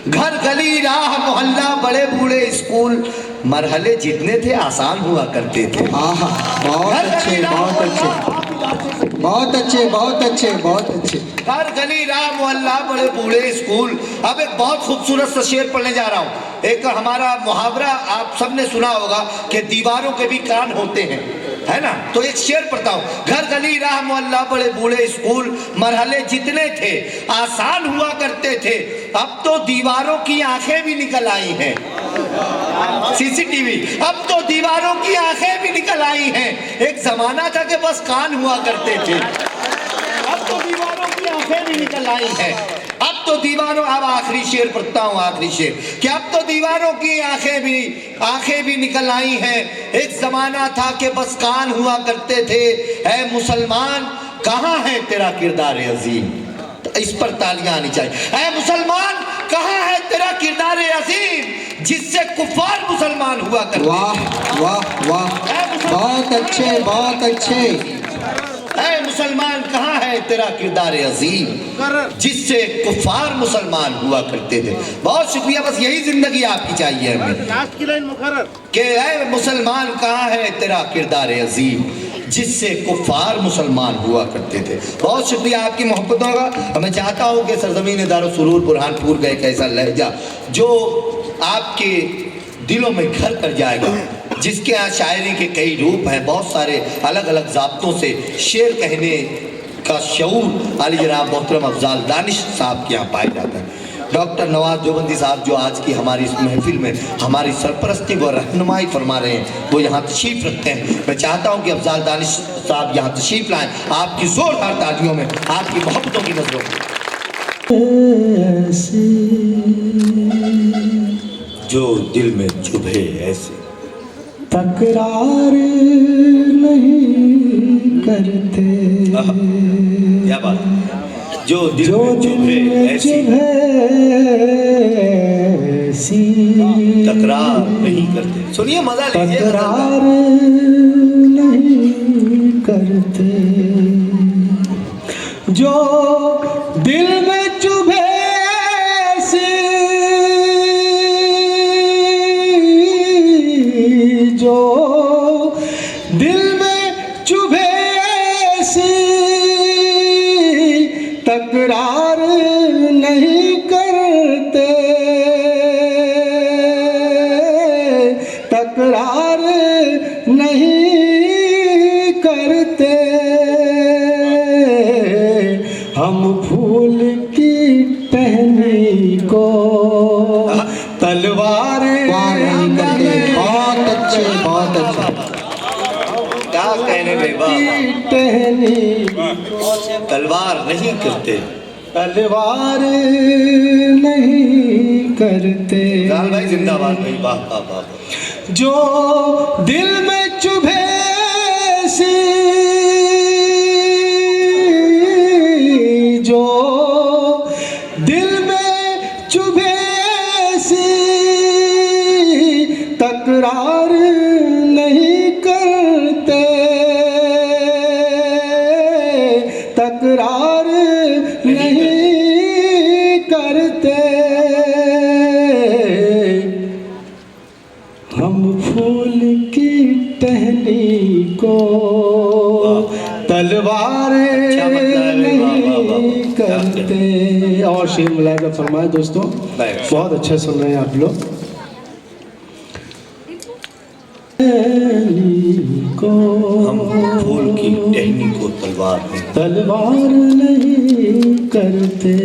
घर गली राह मोहल्ला बड़े बूढ़े स्कूल मरहले जितने थे आसान हुआ करते थे। आहा, बहुत अच्छे, बहुत अच्छे, बहुत अच्छे, बहुत अच्छे, बहुत अच्छे। घर गली राह मोहल्ला बड़े बूढ़े स्कूल। अब एक बहुत खूबसूरत सा शेर पढ़ने जा रहा हूँ। एक हमारा मुहावरा आप सबने सुना होगा कि दीवारों के भी कान होते हैं, है ना। तो एक शेर पढ़ता हूँ। घर गली राह मोहल्ला बड़े बूढ़े स्कूल मरहले जितने थे आसान हुआ करते थे, अब तो दीवारों की आंखें भी निकल आई हैं। सीसीटीवी, अब तो दीवारों की आंखें भी निकल आई हैं। एक जमाना था कि बस कान हुआ करते थे, अब तो दीवारों की आंखें भी निकल आई हैं। अब तो दीवारों, अब आखिरी शेर पढ़ता हूँ, आखिरी शेर कि अब तो दीवारों की आंखें भी निकल आई हैं। एक जमाना था कि बस कान हुआ करते थे। ऐ मुसलमान कहाँ है तेरा किरदार अजीम। तो इस पर तालियां आनी चाहिए। ऐ मुसलमान कहाँ है तेरा किरदार अजीम जिससे कुफार मुसलमान हुआ करते। वाह वाह वाह, बहुत अच्छे, बहुत अच्छे। ऐ मुसलमान कहाँ है तेरा किरदार अजीम जिससे कुफार मुसलमान हुआ करते थे। बहुत शुक्रिया, बस यही जिंदगी आपकी चाहिए हमें। लास्ट की लाइन मुकर्रर कि ऐ मुसलमान कहाँ है तेरा किरदार अजीम जिससे कुफार मुसलमान हुआ करते थे। बहुत शुक्रिया आपकी मोहब्बतों का। मैं चाहता हूँ कि सरजमीन दारुस्सुरूर बुरहानपुर का एक ऐसा लहजा जो आपके दिलों में घर कर जाएगा, जिसके यहाँ शायरी के कई रूप हैं, बहुत सारे अलग अलग ज़ाब्तों से शेर कहने का शऊर आली जनाब मोहतरम अफजाल दानिश साहब के यहाँ पाया जाता है। डॉक्टर नवाज देवबंदी साहब जो आज की हमारी इस महफिल में हमारी सरपरस्ती व रहनुमाई फरमा रहे हैं, वो यहाँ तशरीफ़ रखते हैं। मैं चाहता हूँ कि अफजाल दानिश साहब यहाँ तशरीफ़ लाएँ, आपकी ज़ोरदार तालियों में, आपकी मोहब्बतों की नज़रों में। जो दिल में चुभे ऐसे तकरार नहीं करते, क्या बात। जो दिल में चुभे ऐसी तकरार नहीं करते। सुनिए, मजा लीजिए। तकरार नहीं करते, जो दिल में चुभे जो दिल में चुभे ऐसी तकरार नहीं करते, तकरार नहीं करते। हम फूल की टहनी को तलवार नहीं करते। बहुत अच्छे, बहुत अच्छे। क्या कहने में टहनी तलवार नहीं करते, तलवार नहीं करते। लाल भाई जिंदाबाद भाई, वाह वाह वाह। जो दिल में चुभे सी, जो दिल में चुभे सी तकरार नहीं करते, तकरार नहीं करते। हम फूल की टहनी को तलवार नहीं करते। और शेर मुलायजा फरमाए दोस्तों, बहुत अच्छा सुन रहे हैं आप लोग। हम फूल की टहनी को तलवार नहीं करते।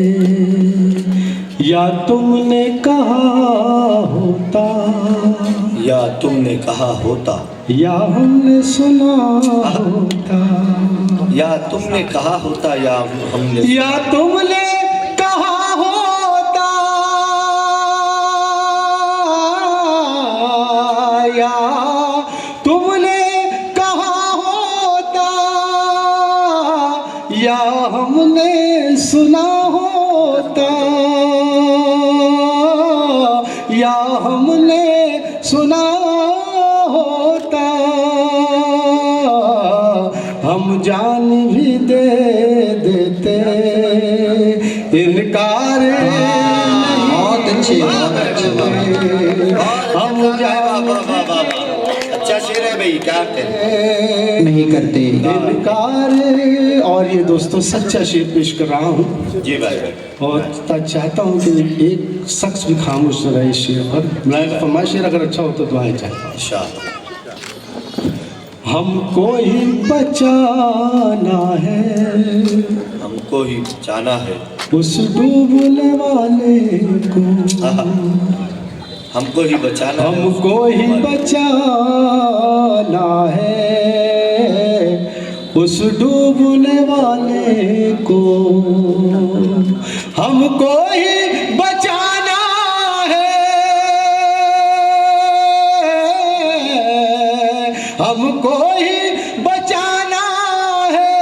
या तुमने कहा होता, या तुमने कहा होता, या हमने सुना होता, या तुमने कहा होता, या हमने, या तुमने कहा होता, या तुमने कहा होता, या हमने सुना होता, या हमने सुना होता, हम जान भी दे देते। इनकार बहुत अच्छे बहुत अच्छे अच्छा शेर है भाई, क्या करें। नहीं करते। इनकार। और ये दोस्तों सच्चा शेर पेश कर रहा हूँ जी भाई। और चाहता हूँ कि एक शख्स भी खामोश न रहे इस शेर पर। फरमाइश शेर अगर अच्छा हो तो दुआएं चाहता हूँ। हमको ही बचाना है, हमको ही बचाना है उस डूबने वाले को, हमको ही बचाना है, हमको ही बचाना है उस डूबने वाले को, हमको ही बचाना है, हमको ही बचाना है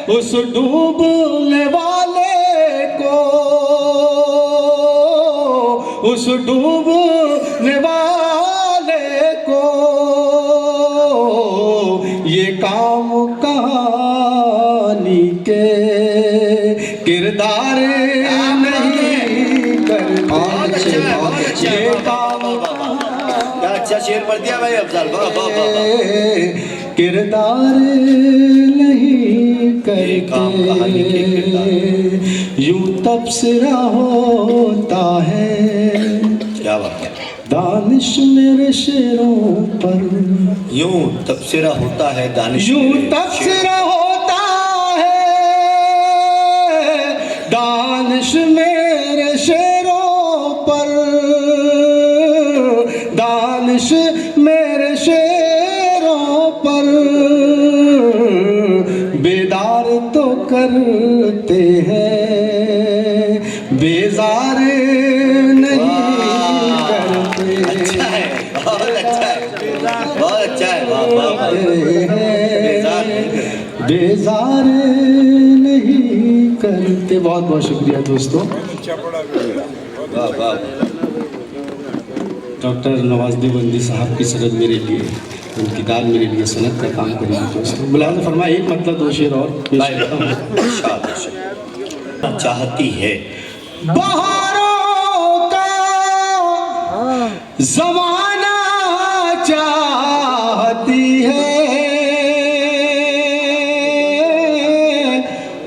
उस डूबने वाले को, उस डूबने वाले को। ये काम कहानी के किरदार नहीं करते। बहुत अच्छे बहुत अच्छे। ये काम क्या अच्छा शेर पढ़ दिया भाई अफजल, वाह वाह वाह वाह। किरदार नहीं काम कहानी के करते, यूं तबसरा होता है क्या बात है। दानिश मेरे शेरों पर, यूं तबसरा होता है दानिश, यूं तबसरा होता है दानिश मेरे शेरों पर, दानिश मेरे शेरों पर। बेदार तो करते हैं, बेजार नहीं करते। अच्छा है, बहुत अच्छा है, बहुत अच्छा है, वाह वाह वाह। बेजार नहीं करते। बेजार नहीं करते। बहुत बहुत शुक्रिया दोस्तों। वाह वाह। डॉक्टर नवाज देवबंदी साहब की सनद मेरे लिए, उनकी दाल मेरे लिए सनद का काम करेगी दोस्तों। मुलाज़ा फरमा एक मतलब दो शेर और पेश करता हूँ। चाहती है बहारों का ज़माना चाहती है,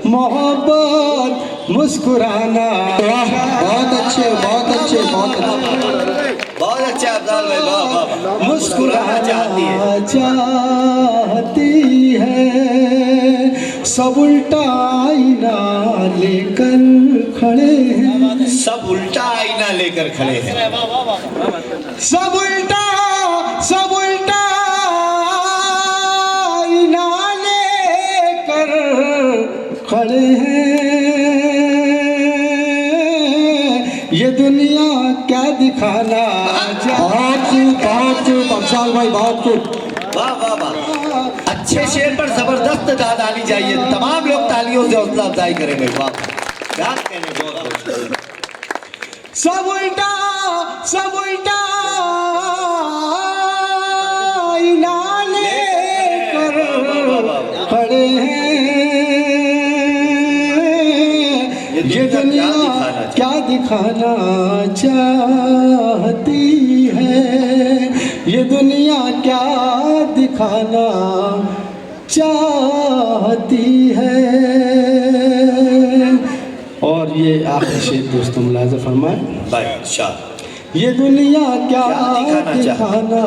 मोहब्बत मुस्कुराना। बहुत अच्छे बहुत अच्छे बहुत अच्छे। बहुत अच्छा अफजल भाई, वाह वाह वाह। मुस्कुराना चाहती है, चाहती है, सब उल्टा आईना लेकर खड़े हैं, सब उल्टा आईना लेकर खड़े हैं, सब उल्टा आईना लेकर खड़े हैं। ये दुनिया क्या दिखाना बहुत अफजाल भाई बहुत खूब। वाह वाह वाह। अच्छे शेर पर जबरदस्त दाद आनी चाहिए, तमाम लोग तालियों से हौसला अफजाई करेंगे। वाह क्या कहने, बहुत सब उल्टा आईना लेकर खड़े हैं। ये दुनिया क्या दिखाना चाहती है, ये दुनिया क्या दिखाना चाहती है। और ये आखिरी शेर दोस्तों मुलाज़ा फरमाएं। भाई शाह। ये दुनिया क्या दिखाना दिखाना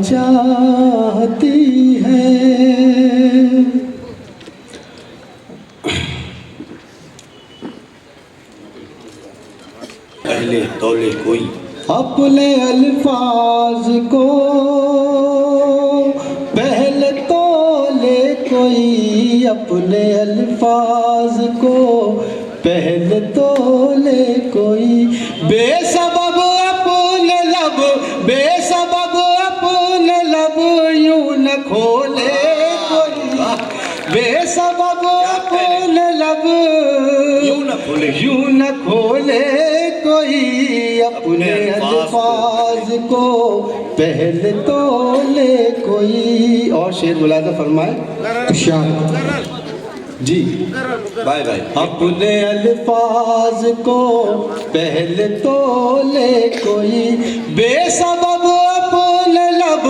चाहती है। पहले तौले कोई, अपने अल्फाज को पहले तौले कोई, अपने अल्फाज को पहले तौले कोई। बेसबब अपने लब, बेसबब अपने लब यूं न खोले कोई, बेसबब अपने लब यूं न खोले, यूं न खोले कोई। अपने अल्फाज को पहले तौले कोई। और शेर मुलाज़ा फरमाए। जी बाय बाय। अपने अल्फाज को पहले तो ले कोई, बेसबब अपने लब,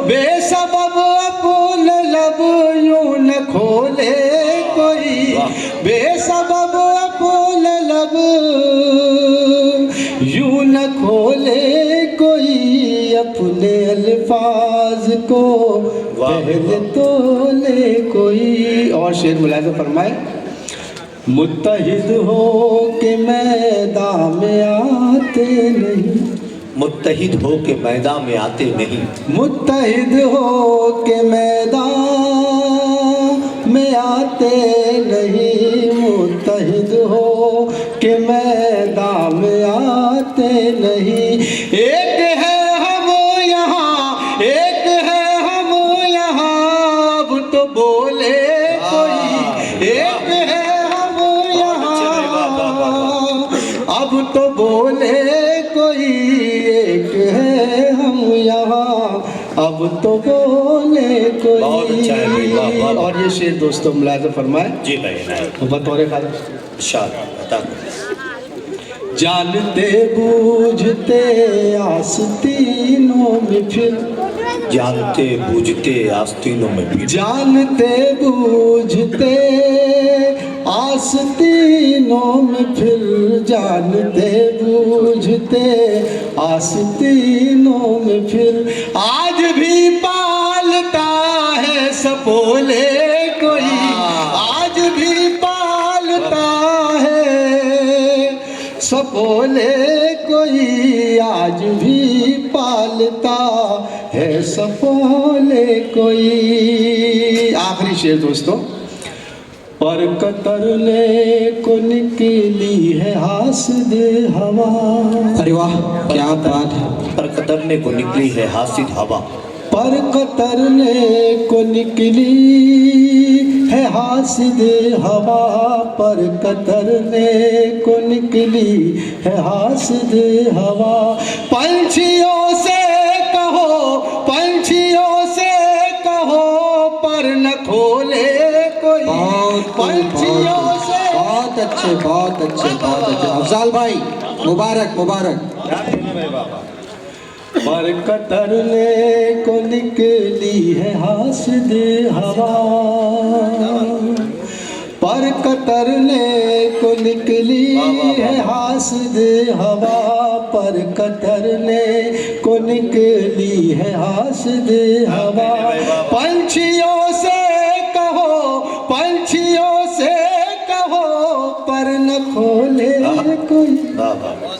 बेसबब अपने लब यूं न खोले कोई, बेसबब अपने लब यूं न खोले कोई, अपने अल्फाज को पहले तो ले कोई। और शेर मुलाज़ा फरमाए, मुत्तहिद हो के मैदान में आते नहीं, मुत्तहिद हो के मैदान में आते नहीं, मुत्तहिद हो के मैदान में आते नहीं, मुत्तहिद हो के मैदान में आते नहीं। एक है हम यहाँ, एक है हम यहाँ, अब तो बोले कोई, एक है हम यहाँ, अब तो बोले कोई, एक है हम यहाँ, अब तो बोले कोई। बहुत अच्छा है भाई, वाह, वाह, वाह। और ये शेर दोस्तों मुलाज़ा फरमाए, जी भाई बतौर खालिद, शाबाश, बता। जानते बूझते आस्तीनों में फिर, जानते बूझते आस्तीनों में भी, जानते बूझते आस्तीनों में फिर, जानते बूझते आस्तीनों में फिर, आज भी पालता है सपोले कोई, आज भी पालता है सपोले कोई, आज भी पालता है सपोले कोई। आखिरी शेर दोस्तों, पर कतरने को निकली है हासिद हवा। अरे वाह, क्या बात है। पर कतरने को निकली है हासिद हवा, पर कतरने को निकली है हासिद हवा, पर कतरने को निकली है हासिद हवा। पंछियों से कहो, पंछियों से कहो, पर न खोले कोई, पंछियों से। बहुत अच्छे, बहुत अच्छे, बहुत अच्छे। अफजाल भाई मुबारक, मुबारक। पर कतरने को निकली है हासिद हवा, पर कतरने को निकली है हासिद हवा, पर कतरने को निकली है हासिद हवा। पंछियों से कहो, पंछियों से कहो, पर न खोले कोई।